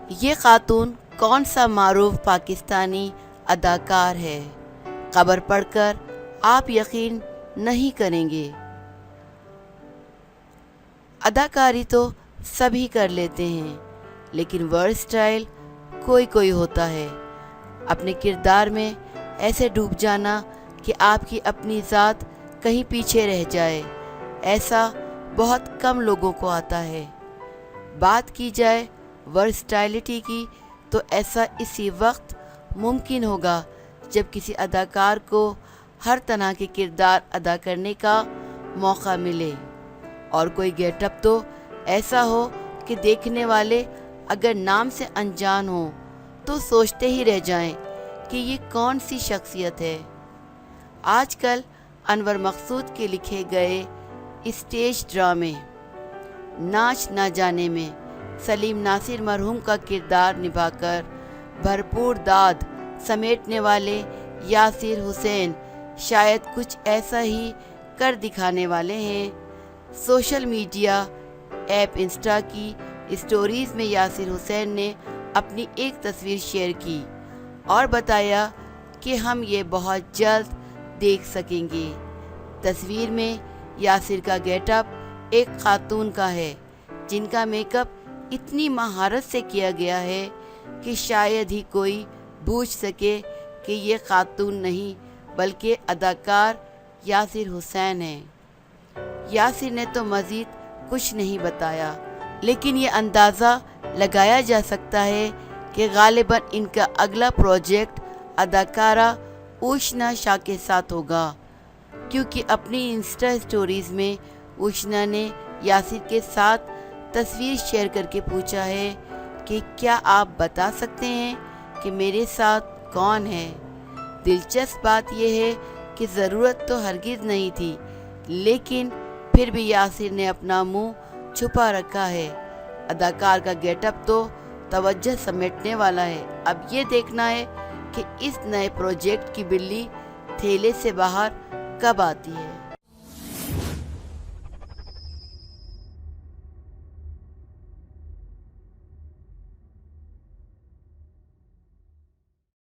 یہ خاتون کون سا معروف پاکستانی اداکار ہے؟ خبر پڑھ کر آپ یقین نہیں کریں گے۔ اداکاری تو سبھی کر لیتے ہیں، لیکن ورسٹائل کوئی کوئی ہوتا ہے۔ اپنے کردار میں ایسے ڈوب جانا کہ آپ کی اپنی ذات کہیں پیچھے رہ جائے، ایسا بہت کم لوگوں کو آتا ہے۔ بات کی جائے ورسٹائلٹی کی تو ایسا اسی وقت ممکن ہوگا جب کسی اداکار کو ہر طرح کے کردار ادا کرنے کا موقع ملے، اور کوئی گیٹ اپ تو ایسا ہو کہ دیکھنے والے اگر نام سے انجان ہوں تو سوچتے ہی رہ جائیں کہ یہ کون سی شخصیت ہے۔ آج کل انور مقصود کے لکھے گئے اسٹیج ڈرامے ناچ نہ جانے میں سلیم ناصر مرحوم کا کردار نبھا کر بھرپور داد سمیٹنے والے یاسر حسین شاید کچھ ایسا ہی کر دکھانے والے ہیں۔ سوشل میڈیا ایپ انسٹا کی اسٹوریز میں یاسر حسین نے اپنی ایک تصویر شیئر کی اور بتایا کہ ہم یہ بہت جلد دیکھ سکیں گے۔ تصویر میں یاسر کا گیٹ اپ ایک خاتون کا ہے جن کا میک اپ اتنی مہارت سے کیا گیا ہے کہ شاید ہی کوئی بوجھ سکے کہ یہ خاتون نہیں بلکہ اداکار یاسر حسین ہے۔ یاسر نے تو مزید کچھ نہیں بتایا، لیکن یہ اندازہ لگایا جا سکتا ہے کہ غالباً ان کا اگلا پروجیکٹ اداکارہ اوشنا شاہ کے ساتھ ہوگا، کیونکہ اپنی انسٹا اسٹوریز میں اوشنا نے یاسر کے ساتھ تصویر شیئر کر کے پوچھا ہے کہ کیا آپ بتا سکتے ہیں کہ میرے ساتھ کون ہے؟ دلچسپ بات یہ ہے کہ ضرورت تو ہرگز نہیں تھی، لیکن پھر بھی یاسر نے اپنا منہ چھپا رکھا ہے۔ اداکار کا گیٹ اپ تو توجہ سمیٹنے والا ہے۔ اب یہ دیکھنا ہے کہ اس نئے پروجیکٹ کی بلی تھیلے سے باہر کب آتی ہے۔